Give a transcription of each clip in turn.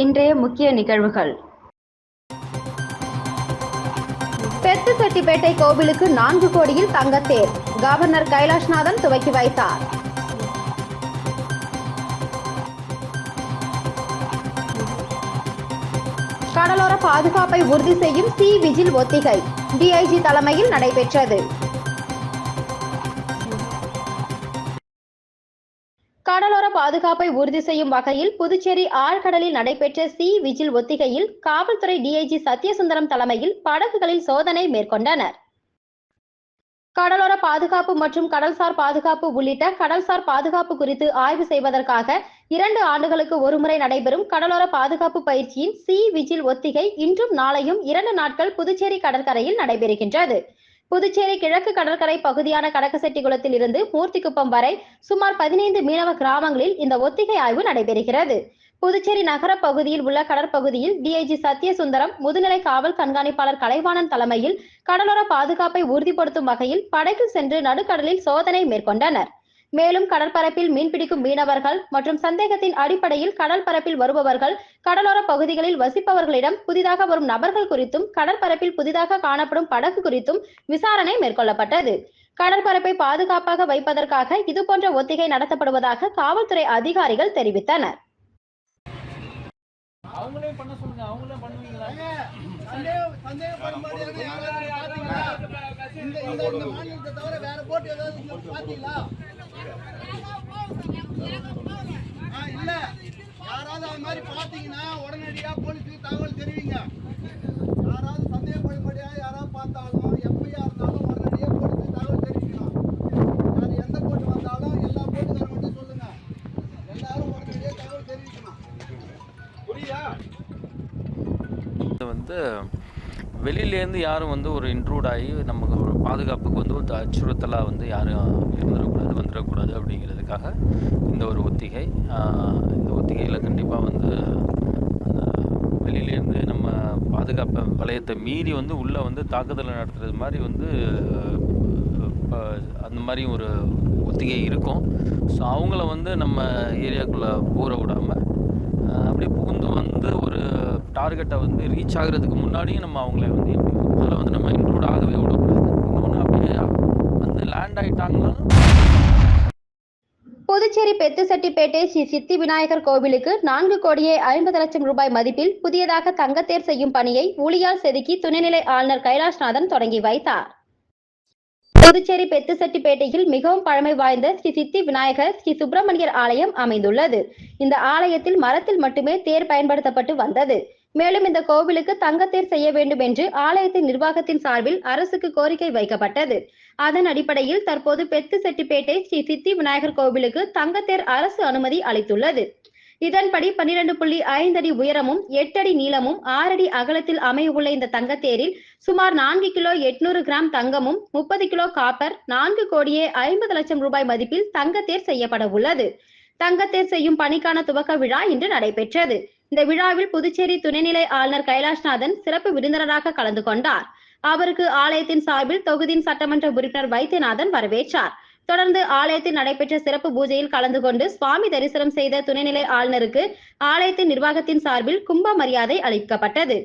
இன்றைய முக்கிய நிகழ்வுகள். பெத்துசெட்டிப்பேட்டை கோவிலுக்கு 4 கோடியில் தங்கத்தேர் கவர்னர் கைலாஷ்நாதன் துவக்கி வைத்தார். கடலோர பாதுகாப்பை உறுதி செய்யும் சி விஜில் ஒத்திகை டிஐஜி தலைமையில் நடைபெற்றது. கடலோர பாதுகாப்பை உறுதி செய்யும் வகையில் புதுச்சேரி ஆழ்கடலில் நடைபெற்ற சி விஜில் ஒத்திகையில் காவல்துறை டிஐஜி சத்யசுந்தரம் தலைமையில் படகுகளில் சோதனை மேற்கொண்டனர். கடலோர பாதுகாப்பு மற்றும் கடல்சார் பாதுகாப்பு உள்ளிட்ட கடல்சார் பாதுகாப்பு குறித்து ஆய்வு செய்வதற்காக 2 ஆண்டுகளுக்கு ஒருமுறை நடைபெறும் கடலோர பாதுகாப்பு பயிற்சியின் சி விஜில் ஒத்திகை இன்றும் நாளையும் 2 நாட்கள் புதுச்சேரி கடற்கரையில் நடைபெறுகின்றது. புதுச்சேரி கிழக்கு கடற்கரை பகுதியான கடக்கசெட்டிகுளத்தில் இருந்து மூர்த்திக்குப்பம் வரை சுமார் 15 மீனவ கிராமங்களில் இந்த ஒத்திகை ஆய்வு நடைபெறுகிறது. புதுச்சேரி நகர பகுதியில் உள்ள கடற்பகுதியில் டிஐஜி சத்யசுந்தரம், முதுநிலை காவல் கண்காணிப்பாளர் கலைவாணன் தலைமையில் கடலோர பாதுகாப்பை உறுதிப்படுத்தும் வகையில் படகில் சென்று நடுக்கடலில் சோதனை மேற்கொண்டனர். மேலும் கடற்பரப்பில் மீன்பிடிக்கும் மீனவர்கள் மற்றும் சந்தேகத்தின் அடிப்படையில் கடல் பரப்பில் வருபவர்கள், கடலோர பகுதிகளில் வசிப்பவர்களிடம் புதிதாக வரும் நபர்கள் குறித்தும் கடற்பரப்பில் புதிதாக காணப்படும் படகு குறித்தும் விசாரணை மேற்கொள்ளப்பட்டது. கடற்பரப்பை பாதுகாப்பாக வைப்பதற்காக இதுபோன்ற ஒத்திகை நடத்தப்படுவதாக காவல்துறை அதிகாரிகள் தெரிவித்தனர். இல்ல யாராவது அது மாதிரி பாத்தீங்கன்னா உடனடியா போலீஸுக்கு தகவல் தெரிவிங்க. யாராவது சந்தேகப்படும்படியா யாராவது பார்த்தாலும் எப்பயா இருந்தாலும் உடனடியா போலீஸுக்கு தகவல் தெரிவிக்கணும். அது எந்த போட்டு வந்தாலும் எல்லா போட்டுக்காரங்க மட்டும் சொல்லுங்க. எல்லாரும் உடனடியா தகவல் தெரிவிக்கணும். புரியுதா? வெளியிலேருந்து யாரும் ஒரு இன்ட்ரூட் ஆகி நமக்கு ஒரு பாதுகாப்புக்கு ஒரு அச்சுறுத்தலாக யாரும் வந்துடக்கூடாது அப்படிங்கிறதுக்காக இந்த ஒரு ஒத்திகை. இந்த ஒத்திகையில் கண்டிப்பாக அந்த வெளியிலேருந்து நம்ம பாதுகாப்பு வளையத்தை மீறி உள்ளே தாக்குதலை நடத்துறது மாதிரி அந்த மாதிரி ஒரு ஒத்திகை இருக்கும். ஸோ அவங்கள நம்ம ஏரியாக்குள்ளே பூர விடாமல் அப்படியே புகுந்து ஒரு டார்கெட்டை ரீச் ஆகுறதுக்கு முன்னாடியும் நம்ம அவங்கள அதில் நம்ம இன்க்ளூட் ஆகவே விடக்கூடாது. இன்னொன்று அப்படியே லேண்ட் ஆகிட்டாங்கன்னா. புதுச்சேரி பெத்துசெட்டிப்பேட்டை ஸ்ரீ சித்தி விநாயகர் கோவிலுக்கு 4 கோடியே 50 லட்சம் ரூபாய் மதிப்பில் புதியதாக தங்கத்தேர் செய்யும் பணியை ஊழியால் செதுக்கி துணைநிலை ஆளுநர் கைலாஷ்நாதன் தொடங்கி வைத்தார். புதுச்சேரி பெத்துசெட்டிப்பேட்டையில் மிகவும் பழமை வாய்ந்த ஸ்ரீ சித்தி விநாயகர் ஸ்ரீ சுப்பிரமணியர் ஆலயம் அமைந்துள்ளது. இந்த ஆலயத்தில் மரத்தில் மட்டுமே தேர் பயன்படுத்தப்பட்டு வந்தது. மேலும் இந்த கோவிலுக்கு தங்கத்தேர் செய்ய வேண்டும் என்று ஆலயத்தின் நிர்வாகத்தின் சார்பில் அரசுக்கு கோரிக்கை வைக்கப்பட்டது. அதன் அடிப்படையில் தற்போது பெத்துசெட்டிப்பேட்டை ஸ்ரீ சித்தி விநாயகர் கோவிலுக்கு தங்கத்தேர் அரசு அனுமதி அளித்துள்ளது. இதன்படி 12.5 அடி உயரமும் 8 அடி நீளமும் 6 அடி அகலத்தில் அமையவுள்ள இந்த தங்கத்தேரில் சுமார் 4 கிலோ 800 கிராம் தங்கமும் 30 கிலோ காப்பர் 4 கோடியே 50 லட்சம் ரூபாய் மதிப்பில் தங்கத்தேர் செய்யப்பட உள்ளது. தங்கத்தேர் செய்யும் பணிக்கான துவக்க விழா இன்று நடைபெற்றது. இந்த விழாவில் புதுச்சேரி துணைநிலை ஆளுநர் கைலாஷ்நாதன் சிறப்பு விருந்தினராக கலந்து கொண்டார். அவருக்கு ஆலயத்தின் சார்பில் தொகுதியின் சட்டமன்ற உறுப்பினர் வைத்தியநாதன் வரவேற்றார். தொடர்ந்து ஆலயத்தில் நடைபெற்ற சிறப்பு பூஜையில் கலந்து கொண்டு சுவாமி தரிசனம் செய்த துணைநிலை ஆளுநருக்கு ஆலயத்தின் நிர்வாகத்தின் சார்பில் கும்ப மரியாதை அளிக்கப்பட்டது.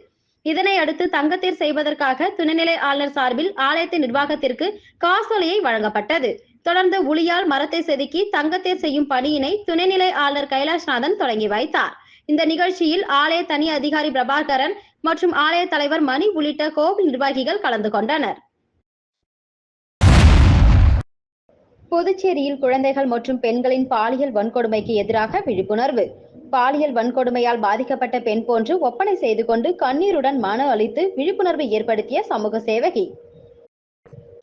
இதனை அடுத்து தங்கத்தேர் செய்வதற்காக துணைநிலை ஆளுநர் சார்பில் ஆலயத்தின் நிர்வாகத்திற்கு காசோலையை வழங்கப்பட்டது. தொடர்ந்து உளியால் மரத்தை செதுக்கி தங்கத்தேர் செய்யும் பணியினை துணைநிலை ஆளுநர் கைலாஷ்நாதன் தொடங்கி வைத்தார். இந்த நிகழ்ச்சியில் ஆலய தனி அதிகாரி பிரபாகரன் மற்றும் ஆலய தலைவர் மணி உள்ளிட்ட கோவில் நிர்வாகிகள் கலந்து கொண்டனர். புதுச்சேரியில் குழந்தைகள் மற்றும் பெண்களின் பாலியல் வன்கொடுமைக்கு எதிராக விழிப்புணர்வு. பாலியல் வன்கொடுமையால் பாதிக்கப்பட்ட பெண் போன்று ஒப்பனை செய்து கொண்டு கண்ணீருடன் மன அளித்து விழிப்புணர்வு ஏற்படுத்திய சமூக சேவகி.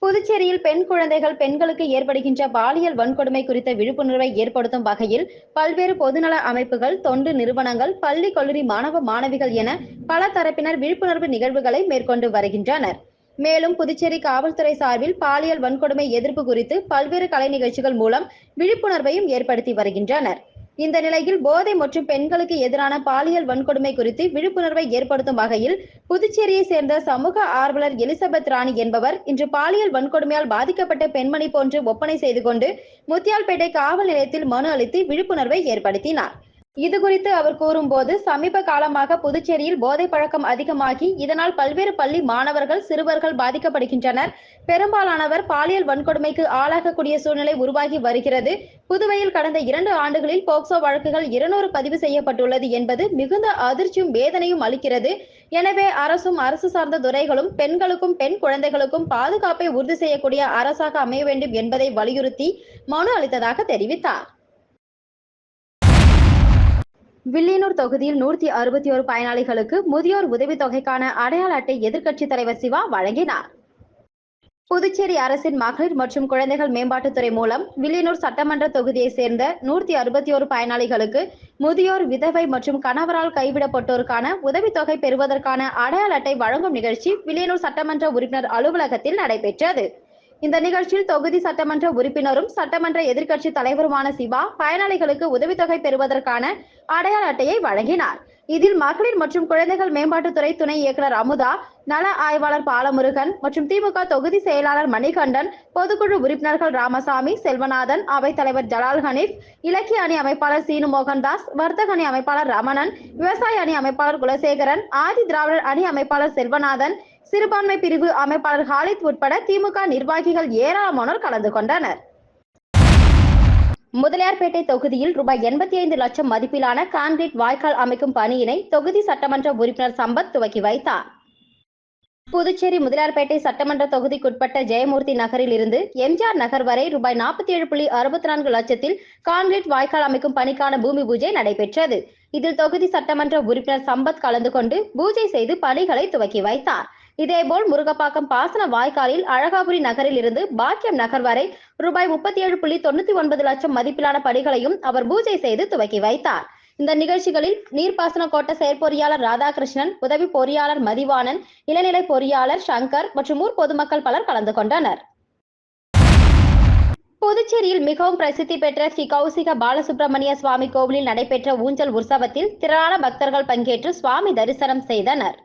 புதுச்சேரியில் பெண் குழந்தைகள் பெண்களுக்கு ஏற்படுகின்ற பாலியல் வன்கொடுமை குறித்த விழிப்புணர்வை ஏற்படுத்தும் வகையில் பல்வேறு பொதுநல அமைப்புகள், தொண்டு நிறுவனங்கள், பள்ளி கல்லூரி மாணவ மாணவிகள் என பல தரப்பினர் விழிப்புணர்வு நிகழ்வுகளை மேற்கொண்டு வருகின்றனர். மேலும் புதுச்சேரி காவல்துறை சார்பில் பாலியல் வன்கொடுமை எதிர்ப்பு குறித்து பல்வேறு கலை நிகழ்ச்சிகள் மூலம் விழிப்புணர்வையும் ஏற்படுத்தி வருகின்றனர். இந்த நிலையில் போதை மற்றும் பெண்களுக்கு எதிரான பாலியல் வன்கொடுமை குறித்து விழிப்புணர்வை ஏற்படுத்தும் வகையில் புதுச்சேரியை சேர்ந்த சமூக ஆர்வலர் எலிசபெத் ராணி என்பவர் இன்று பாலியல் வன்கொடுமையால் பாதிக்கப்பட்ட பெண்மணி போன்று ஒப்பனை செய்து கொண்டு முத்தியால்பேட்டை காவல் நிலையத்தில் மனு அளித்து விழிப்புணர்வை ஏற்படுத்தினார். இது குறித்து அவர் கூறும்போது, சமீப காலமாக புதுச்சேரியில் போதை பழக்கம் அதிகமாகி இதனால் பல்வேறு பள்ளி மாணவர்கள், சிறுவர்கள் பாதிக்கப்படுகின்றனர். பெரும்பாலானவர் பாலியல் வன்கொடுமைக்கு ஆளாகக்கூடிய சூழ்நிலை உருவாகி வருகிறது. புதுவையில் கடந்த 2 ஆண்டுகளில் போக்சோ வழக்குகள் 200 பதிவு செய்யப்பட்டுள்ளது என்பது மிகுந்த அதிர்ச்சியும் வேதனையும் அளிக்கிறது. எனவே அரசும் அரசு சார்ந்த துறைகளும் பெண்களுக்கும் பெண் குழந்தைகளுக்கும் பாதுகாப்பை உறுதி செய்யக்கூடிய அரசாக அமைய வேண்டும் என்பதை வலியுறுத்தி மனு அளித்ததாக தெரிவித்தார். வில்லியனூர் தொகுதியில் 161 பயனாளிகளுக்கு முதியோர் உதவித்தொகைக்கான அடையாள அட்டை எதிர்க்கட்சித் தலைவர் சிவா வழங்கினார். புதுச்சேரி அரசின் மகளிர் மற்றும் குழந்தைகள் மேம்பாட்டுத்துறை மூலம் வில்லியனூர் சட்டமன்ற தொகுதியைச் சேர்ந்த 161 பயனாளிகளுக்கு முதியோர், விதவை மற்றும் கணவரால் கைவிடப்பட்டோருக்கான உதவித்தொகை பெறுவதற்கான அடையாள அட்டை வழங்கும் நிகழ்ச்சி வில்லியனூர் சட்டமன்ற உறுப்பினர் அலுவலகத்தில் நடைபெற்றது. இந்த நிகழ்ச்சியில் தொகுதி சட்டமன்ற உறுப்பினரும் சட்டமன்ற எதிர்க்கட்சி தலைவருமான சிவா பயனாளிகளுக்கு உதவித்தொகை பெறுவதற்கான அடையாள அட்டையை வழங்கினார். இதில் மகளிர் மற்றும் குழந்தைகள் மேம்பாட்டுத்துறை துணை இயக்குனர் அமுதா, நல ஆய்வாளர் பாலமுருகன் மற்றும் திமுக தொகுதி செயலாளர் மணிகண்டன், பொதுக்குழு உறுப்பினர்கள் ராமசாமி, செல்வநாதன், அவைத்தலைவர் ஜலால் ஹனீப், இலக்கிய அணி அமைப்பாளர் சீனு மோகன்தாஸ், வர்த்தக அணி அமைப்பாளர் ரமணன், விவசாய அணி அமைப்பாளர் குலசேகரன், ஆதி திராவிடர் அணி அமைப்பாளர் செல்வநாதன், சிறுபான்மை பிரிவு அமைப்பாளர் ஹாலித் உட்பட திமுக நிர்வாகிகள் ஏராளமானோர் கலந்து கொண்டனர். முதலியார்பேட்டை தொகுதியில் ரூபாய் 85 லட்சம் மதிப்பிலான கான்கிரீட் வாய்க்கால் அமைக்கும் பணியினை தொகுதி சட்டமன்ற உறுப்பினர் சம்பத் துவக்கி வைத்தார். புதுச்சேரி முதலியார்பேட்டை சட்டமன்ற தொகுதிக்குட்பட்ட ஜெயமூர்த்தி நகரில் இருந்து எம்ஜிஆர் நகர் வரை ரூபாய் 47.64 லட்சத்தில் கான்கிரீட் வாய்க்கால் அமைக்கும் பணிக்கான பூமி பூஜை நடைபெற்றது. இதில் தொகுதி சட்டமன்ற உறுப்பினர் சம்பத் கலந்து கொண்டு பூஜை செய்து பணிகளை துவக்கி வைத்தார். இதேபோல் முருகப்பாக்கம் பாசன வாய்க்காலில் அழகாபுரி நகரில் இருந்து பாக்கியம் நகர் வரை ரூபாய் 37.99 லட்சம் மதிப்பிலான பணிகளையும் அவர் பூஜை செய்து துவக்கி வைத்தார். இந்த நிகழ்ச்சிகளில் நீர்ப்பாசன கோட்ட செயற்பொறியாளர் ராதாகிருஷ்ணன், உதவி பொறியாளர் மதிவாணன், இளநிலை பொறியாளர் சங்கர் மற்றும் ஊர் பொதுமக்கள் பலர் கலந்து கொண்டனர். புதுச்சேரியில் மிகவும் பிரசித்தி பெற்ற ஸ்ரீ கௌசிக பாலசுப்ரமணிய சுவாமி கோவிலில் நடைபெற்ற ஊஞ்சல் உற்சவத்தில் திரளான பக்தர்கள் பங்கேற்று சுவாமி தரிசனம் செய்தனர்.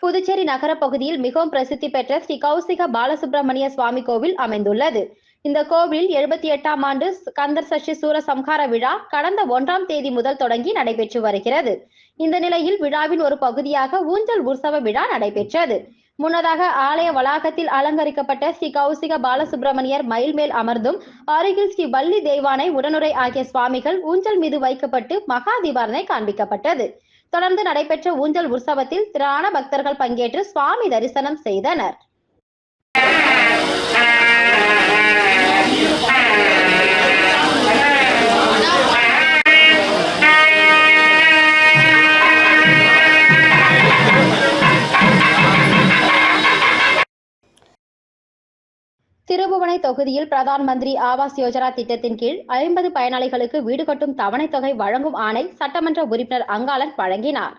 புதுச்சேரி நகர பகுதியில் மிகவும் பிரசித்தி பெற்ற ஸ்ரீ கௌசிக பாலசுப்ரமணிய சுவாமி கோவில் அமைந்துள்ளது. இந்த கோவிலில் 78ஆம் ஆண்டு கந்தர் சஷ்டி சூர சம்ஹார விழா கடந்த 1ஆம் தேதி முதல் தொடங்கி நடைபெற்று வருகிறது. இந்த நிலையில் விழாவின் ஒரு பகுதியாக ஊஞ்சல் உற்சவ விழா நடைபெற்றது. முன்னதாக ஆலய வளாகத்தில் அலங்கரிக்கப்பட்ட ஸ்ரீ கௌசிக பாலசுப்ரமணியர் மயில் மேல் அமர்ந்தும், அருகில் ஸ்ரீ வள்ளி தேவானை, உடனுரை ஆகிய சுவாமிகள் ஊஞ்சல் மீது வைக்கப்பட்டு மகா தீபாரதனை காண்பிக்கப்பட்டது. தொடர்ந்து நடைபெற்ற ஊஞ்சல் உற்சவத்தில் திரளான பக்தர்கள் பங்கேற்று சுவாமி தரிசனம் செய்தனர். திருபுவனை தொகுதியில் பிரதான் மந்திரி ஆவாஸ் யோஜனா திட்டத்தின் கீழ் 50 பயனாளிகளுக்கு வீடு கட்டும் தவணை தொகை வழங்கும் ஆணை சட்டமன்ற உறுப்பினர் அங்காளன் வழங்கினார்.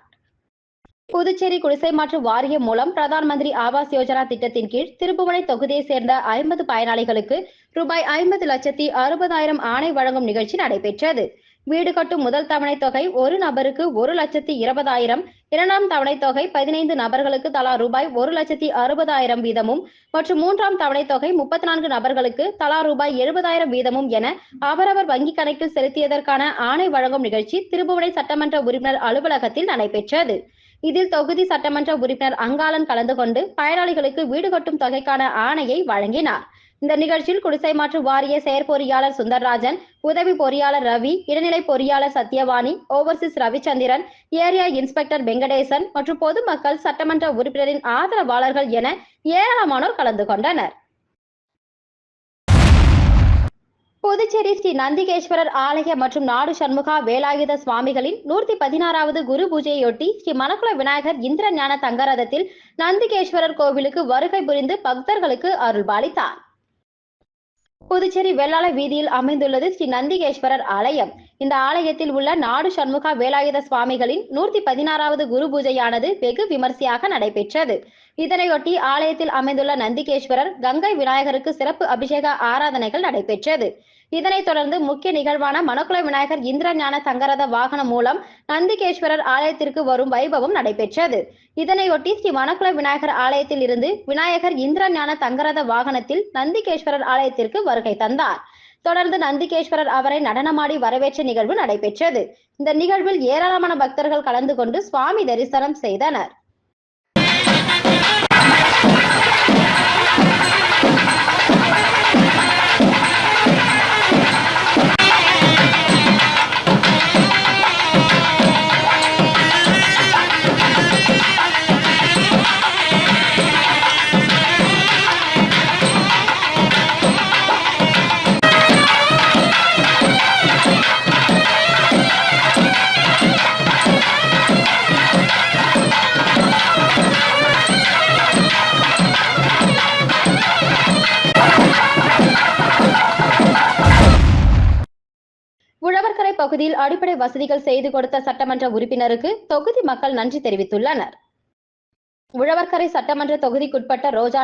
புதுச்சேரி குடிசை மாற்று வாரியம் மூலம் பிரதான் மந்திரி ஆவாஸ் யோஜனா திட்டத்தின் கீழ் திருபுவனை தொகுதியை சேர்ந்த 50 பயனாளிகளுக்கு ரூபாய் 50,60,000 ஆணை வழங்கும் நிகழ்ச்சி நடைபெற்றது. வீடு கட்டும் முதல் தவணை தொகை ஒரு நபருக்கு 1,20,000, இரண்டாம் தவணை தொகை 15 நபர்களுக்கு தலா ரூபாய் 1,60,000 வீதமும் மற்றும் மூன்றாம் தவணை தொகை 34 நபர்களுக்கு தலா ரூபாய் 70,000 வீதமும் என அவரவர் வங்கிக் கணக்கில் செலுத்தியதற்கான ஆணை வழங்கும் நிகழ்ச்சி திருபுவனை சட்டமன்ற உறுப்பினர் அலுவலகத்தில் நடைபெற்றது. இதில் தொகுதி சட்டமன்ற உறுப்பினர் அங்காளன் கலந்து கொண்டு பயனாளிகளுக்கு வீடு கட்டும் தொகைக்கான ஆணையை வழங்கினார். இந்த நிகழ்ச்சியில் குடிசை மாற்று வாரிய செயற்பொறியாளர் சுந்தர்ராஜன், உதவி பொறியாளர் ரவி, இடைநிலை பொறியாளர் Sathyavani, Overseas Ravichandran, area inspector Venkatesan மற்றும் பொதுமக்கள், சட்டமன்ற உறுப்பினரின் ஆதரவாளர்கள் என ஏராளமானோர் கலந்து கொண்டனர். புதுச்சேரி ஸ்ரீ நந்திகேஸ்வரர் ஆலய மற்றும் நாடு சண்முகா வேலாயுத சுவாமிகளின் 116வது குரு பூஜையொட்டி ஸ்ரீ மணக்குள விநாயகர் இந்திர ஞான தங்கரதத்தில் நந்திகேஸ்வரர் கோவிலுக்கு வருகை புரிந்து பக்தர்களுக்கு அருள்பாலித்தார். புதுச்சேரி வெள்ளாள வீதியில் அமைந்துள்ளது ஸ்ரீ நந்திகேஸ்வரர் ஆலயம். இந்த ஆலயத்தில் உள்ள நாடு சண்முகா வேலாயுத சுவாமிகளின் 116வது குரு பூஜையானது வெகு விமர்சையாக நடைபெற்றது. இதனையொட்டி ஆலயத்தில் அமைந்துள்ள நந்திகேஸ்வரர் கங்கை விநாயகருக்கு சிறப்பு அபிஷேக ஆராதனைகள் நடைபெற்றது. இதனைத் தொடர்ந்து முக்கிய நிகழ்வான மணக்குள விநாயகர் இந்திர ஞான தங்கரத வாகனம் மூலம் நந்திகேஸ்வரர் ஆலயத்திற்கு வரும் வைபவம் நடைபெற்றது. இதனையொட்டி ஸ்ரீ மணக்குள விநாயகர் ஆலயத்தில் இருந்து விநாயகர் இந்திர ஞான தங்கரத வாகனத்தில் நந்திகேஸ்வரர் ஆலயத்திற்கு வருகை தந்தார். தொடர்ந்து நந்திகேஸ்வரர் அவரை நடனமாடி வரவேற்ற நிகழ்வு நடைபெற்றது. இந்த நிகழ்வில் ஏராளமான பக்தர்கள் கலந்து கொண்டு சுவாமி தரிசனம் செய்தனர். உழவர்கரை பகுதியில் அடிப்படை வசதிகள் செய்து கொடுத்த சட்டமன்ற உறுப்பினருக்கு தொகுதி மக்கள் நன்றி தெரிவித்துள்ளனர். உழவர்கரை சட்டமன்ற தொகுதிக்குட்பட்ட Roja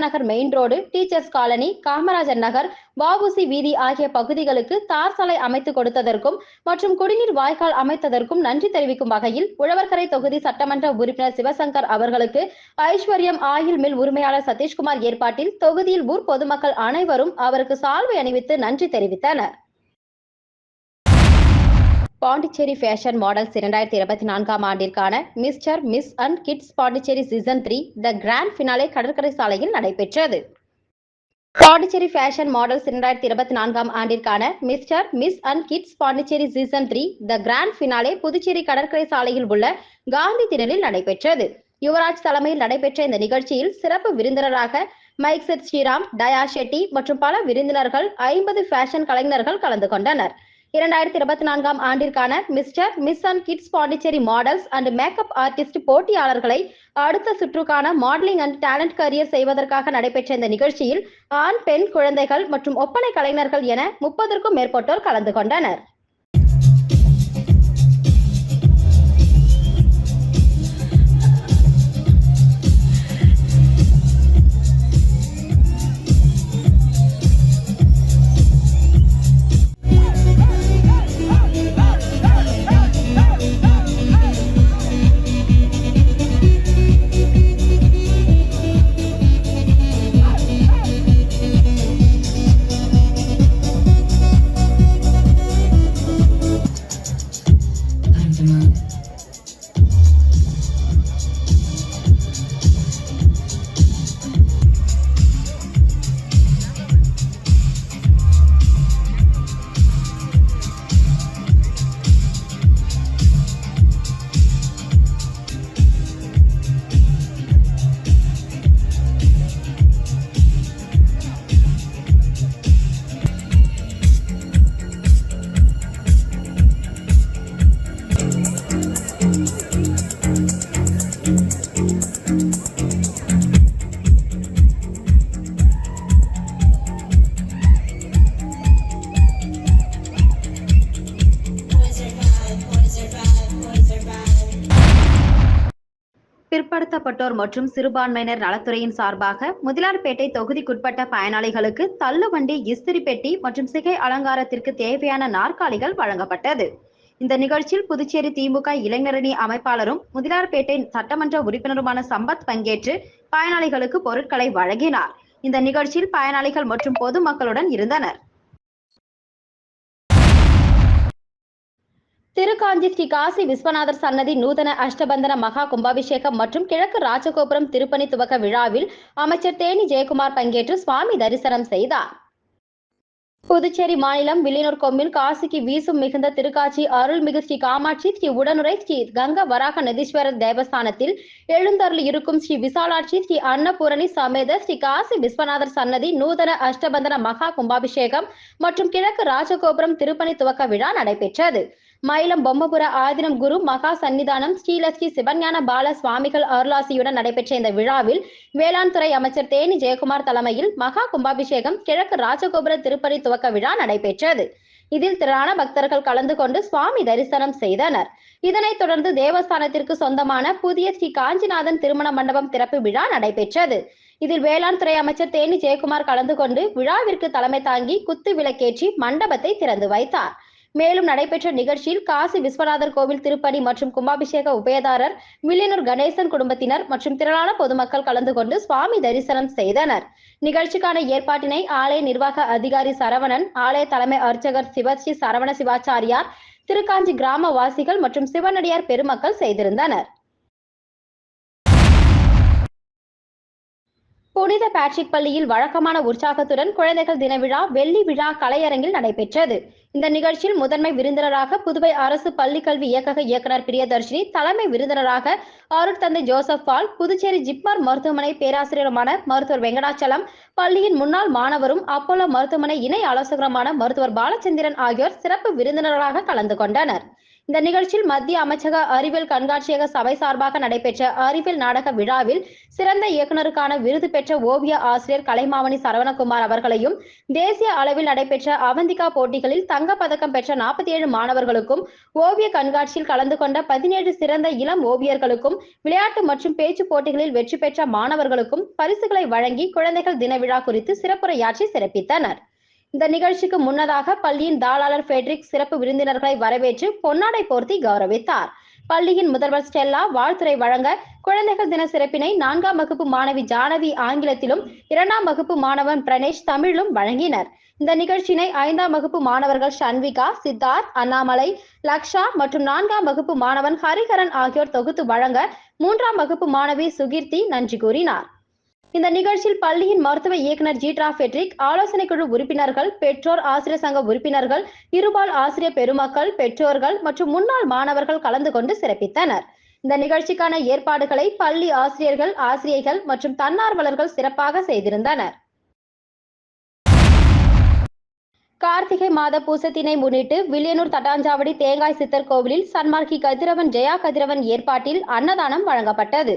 Nagar main road, teachers colony, Kamarajar Nagar, VOC வீதி ஆகிய பகுதிகளுக்கு தார் சாலை அமைத்து கொடுத்ததற்கும் மற்றும் குடிநீர் வாய்க்கால் அமைத்ததற்கும் நன்றி தெரிவிக்கும் வகையில் உழவர்கரை தொகுதி சட்டமன்ற உறுப்பினர் சிவசங்கர் அவர்களுக்கு ஐஸ்வர்யம் ஆயில் மில் உரிமையாளர் சதீஷ்குமார் ஏற்பாட்டில் தொகுதியில் ஊர் பொதுமக்கள் அனைவரும் அவருக்கு சால்வை அணிவித்து நன்றி தெரிவித்தனர். பாண்டிச்சேரி ஃபேஷன் மாடல்ஸ் 2024 ஆண்டிற்கான mister, miss and kids Pondicherry season 3 the grand finale கடற்கரை சாலையில் நடைபெற்றது. பாண்டிச்சேரி ஃபேஷன் மாடல்ஸ் 2024 ஆண்டிற்கான mister, miss and kids Pondicherry season 3 the grand finale Puducherry கடற்கரை சாலையில் உள்ள காந்தி திடலில் நடைபெற்றது. யுவராஜ் தலைமையில் நடைபெற்ற இந்த நிகழ்ச்சியில் சிறப்பு விருந்தினராக மைக் செட் ஸ்ரீராம், டயா ஷெட்டி மற்றும் பல விருந்தினர்கள் 50 ஃபேஷன் கலைஞர்கள் கலந்து கொண்டனர். 2024 ஆண்டிற்கான mister, miss and kids Pondicherry models and makeup artist போட்டியாளர்களை அடுத்த சுற்றுக்கான மாடலிங் அண்ட் டேலண்ட் கரியர் செய்வதற்காக நடைபெற்ற இந்த நிகழ்ச்சியில் ஆண், பெண், குழந்தைகள் மற்றும் ஒப்பனை கலைஞர்கள் என 30க்கும் மேற்பட்டோர் கலந்து கொண்டனர். பிற்படுத்தப்பட்டோர் மற்றும் சிறுபான்மையினர் நலத்துறையின் சார்பாக முதலார்பேட்டை தொகுதிக்குட்பட்ட பயனாளிகளுக்கு தள்ளுவண்டி, இஸ்திரி பெட்டி மற்றும் சிகை அலங்காரத்திற்கு தேவையான நாற்காலிகள் வழங்கப்பட்டது. இந்த நிகழ்ச்சியில் புதுச்சேரி திமுக இளைஞரணி அமைப்பாளரும் முதலார்பேட்டை சட்டமன்ற உறுப்பினருமான சம்பத் பங்கேற்று பயனாளிகளுக்கு பொருட்களை வழங்கினார். இந்த நிகழ்ச்சியில் பயனாளிகள் மற்றும் பொதுமக்களுடன் இருந்தனர். திருக்காஞ்சி ஸ்ரீ காசி விஸ்வநாதர் சன்னதி நூதன அஷ்டபந்தன மகா கும்பாபிஷேகம் மற்றும் கிழக்கு ராஜகோபுரம் திருப்பணி துவக்க விழாவில் அமைச்சர் தேனி ஜெயக்குமார் பங்கேற்று சுவாமி தரிசனம் செய்தார். புதுச்சேரி மாநிலம் வில்லியனூர் கொம்மில் காசிக்கு வீசும் மிகுந்த திருக்காட்சி அருள்மிகு ஸ்ரீ காமாட்சி ஸ்ரீ உடனுரை ஸ்ரீ கங்க வராக நதீஸ்வரர் தேவஸ்தானத்தில் எழுந்தருள் இருக்கும் ஸ்ரீ விசாலாட்சி ஸ்ரீ அன்னபூரணி சமேத ஸ்ரீ காசி விஸ்வநாதர் சன்னதி நூதன அஷ்டபந்தன மகா கும்பாபிஷேகம் மற்றும் கிழக்கு ராஜகோபுரம் திருப்பணி துவக்க விழா நடைபெற்றது. மயிலம் பொம்மபுர ஆதினம் குரு மகா சன்னிதானம் ஸ்ரீலஸ்ரீ சிவஞான பால சுவாமிகள் அருளாசியுடன் நடைபெற்ற இந்த விழாவில் வேளாண் துறை அமைச்சர் தேனி ஜெயக்குமார் தலைமையில் மகா கும்பாபிஷேகம், கிழக்கு ராஜகோபுர திருப்பணி துவக்க விழா நடைபெற்றது. இதில் திரளான பக்தர்கள் கலந்து கொண்டு சுவாமி தரிசனம் செய்தனர். இதனைத் தொடர்ந்து தேவஸ்தானத்திற்கு சொந்தமான புதிய ஸ்ரீ காஞ்சிநாதன் திருமண மண்டபம் திறப்பு விழா நடைபெற்றது. இதில் வேளாண் துறை அமைச்சர் தேனி ஜெயக்குமார் கலந்து கொண்டு விழாவிற்கு தலைமை தாங்கி குத்து விளக்கேற்றி மண்டபத்தை திறந்து வைத்தார். மேலும் நடைபெற்ற நிகழ்ச்சியில் காசி விஸ்வநாதர் கோவில் திருப்பணி மற்றும் கும்பாபிஷேக உபயதாரர் வில்லியனூர் கணேசன் குடும்பத்தினர் மற்றும் திரளான பொதுமக்கள் கலந்து கொண்டு சுவாமி தரிசனம் செய்தனர். நிகழ்ச்சிக்கான ஏற்பாட்டினை ஆலய நிர்வாக அதிகாரி சரவணன், ஆலய தலைமை அர்ச்சகர் சிவஸ்ரீ சரவண சிவாச்சாரியார், திருக்காஞ்சி கிராமவாசிகள் மற்றும் சிவனடியார் பெருமக்கள் செய்திருந்தனர். புனித பேட்ரிக் பள்ளியில் வழக்கமான உற்சாகத்துடன் குழந்தைகள் தின விழா வெள்ளி விழா கலையரங்கில் நடைபெற்றது. இந்த நிகழ்ச்சியில் முதன்மை விருந்தினராக புதுவை அரசு பள்ளிக்கல்வி இயக்கக இயக்குனர் பிரியதர்ஷினி, தலைமை விருந்தினராக அருட்தந்தை ஜோசப் பால், புதுச்சேரி ஜிப்மர் மருத்துவமனை பேராசிரியருமான மருத்துவர் வெங்கடாச்சலம், பள்ளியின் முன்னாள் மாணவரும் அப்போலோ மருத்துவமனை இணை ஆலோசகருமான மருத்துவர் பாலச்சந்திரன் ஆகியோர் சிறப்பு விருந்தினராக கலந்து கொண்டனர். இந்த நிகழ்ச்சியில் மத்திய அமைச்சக அறிவியல் கண்காட்சியக சபை சார்பாக நடைபெற்ற அறிவியல் நாடக விழாவில் சிறந்த இயக்குநருக்கான விருது பெற்ற ஓவிய ஆசிரியர் கலைமாமணி சரவணகுமார் அவர்களையும், தேசிய அளவில் நடைபெற்ற அவந்திகா போட்டிகளில் தங்கப்பதக்கம் பெற்ற 47 மாணவர்களுக்கும், ஓவிய கண்காட்சியில் கலந்து கொண்ட 17 சிறந்த இளம் ஓவியர்களுக்கும், விளையாட்டு மற்றும் பேச்சு போட்டிகளில் வெற்றி பெற்ற மாணவர்களுக்கும் பரிசுகளை வழங்கி குழந்தைகள் தின விழா குறித்து சிறப்புரையாற்றி சிறப்பித்தனர். இந்த நிகழ்ச்சிக்கு முன்னதாக பள்ளியின் தாளாளர் ஃபெட்ரிக் சிறப்பு விருந்தினர்களை வரவேற்று பொன்னாடை போர்த்தி கௌரவித்தார். பள்ளியின் முதல்வர் ஸ்டெல்லா வாழ்த்துரை வழங்க குழந்தைகள் தின சிறப்பினை 4ஆம் வகுப்பு மாணவி ஜானவி ஆங்கிலத்திலும், 2ஆம் வகுப்பு மாணவன் பிரணேஷ் தமிழிலும் வழங்கினர். இந்த நிகழ்ச்சியினை 5ஆம் வகுப்பு மாணவர்கள் ஷன்விகா, சித்தார்த், அண்ணாமலை, லக்ஷா மற்றும் 4ஆம் வகுப்பு மாணவன் ஹரிஹரன் ஆகியோர் தொகுத்து வழங்க 3ஆம் வகுப்பு மாணவி சுகீர்த்தி நன்றி கூறினார். இந்த நிகழ்ச்சியில் பள்ளியின் மருத்துவ இயக்குனர் ஜீட்ரா ஃபெட்ரிக், ஆலோசனை குழு உறுப்பினர்கள், பெற்றோர் ஆசிரியர் சங்க உறுப்பினர்கள், இருபால் ஆசிரியர் பெருமக்கள், பெற்றோர்கள் மற்றும் முன்னாள் மாணவர்கள் கலந்து கொண்டு சிறப்பித்தனர். இந்த நிகழ்ச்சிக்கான ஏற்பாடுகளை பள்ளி ஆசிரியர்கள், ஆசிரியைகள் மற்றும் தன்னார்வலர்கள் சிறப்பாக செய்திருந்தனர். கார்த்திகை மாத பூசத்தினை முன்னிட்டு வில்லியனூர் தட்டாஞ்சாவடி தேங்காய் சித்தர் கோவிலில் சன்மார்க்கி கதிரவன் ஜெயா கதிரவன் ஏற்பாட்டில் அன்னதானம் வழங்கப்பட்டது.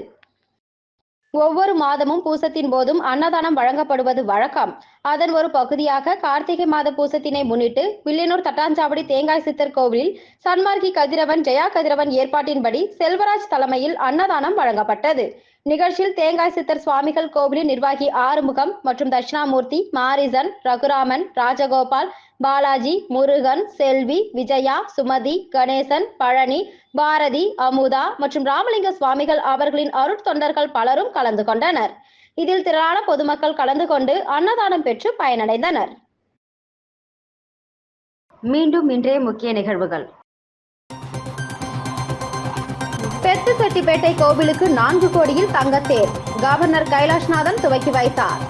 ஒவ்வொரு மாதமும் பூசத்தின் போதும் அன்னதானம் வழங்கப்படுவது வழக்கம். அதன் ஒரு பகுதியாக கார்த்திகை மாத பூசத்தினை முன்னிட்டு வில்லியனூர் தட்டாஞ்சாவடி தேங்காய் சித்தர் கோவிலில் சன்மார்க்கி கதிரவன் ஜெயா கதிரவன் ஏற்பாட்டின்படி செல்வராஜ் தலைமையில் அன்னதானம் வழங்கப்பட்டது. நிகழ்ச்சியில் தேங்காய் சித்தர் சுவாமிகள் கோவிலின் நிர்வாகி ஆறுமுகம் மற்றும் தட்சிணாமூர்த்தி, மாரிசன், ரகுராமன், ராஜகோபால், பாலாஜி, முருகன், செல்வி, விஜயா, சுமதி, கணேசன், பழனி, பாரதி, அமுதா மற்றும் ராமலிங்க சுவாமிகள் அவர்களின் அருட்தொண்டர்கள் பலரும் கலந்து கொண்டனர். இதில் திரளான பொதுமக்கள் கலந்து கொண்டு அன்னதானம் பெற்று பயனடைந்தனர். மீண்டும் இன்றைய முக்கிய நிகழ்வுகள். பெத்துசெட்டிப்பேட்டை கோவிலுக்கு 4 கோடியில் தங்கத்தேர் கவர்னர் கைலாஷ்நாதன் துவக்கி வைத்தார்.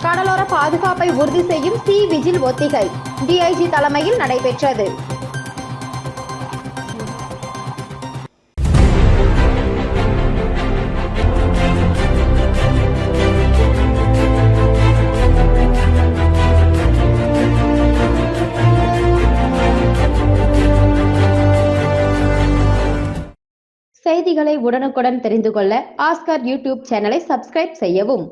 கடலோர பாதுகாப்பை உறுதி செய்யும் சி விஜில் ஒத்திகை டிஐஜி தலைமையில் நடைபெற்றது. செய்திகளை உடனுக்குடன் தெரிந்து கொள்ள ஆஸ்கர் யூடியூப் சேனலை சப்ஸ்கிரைப் செய்யவும்.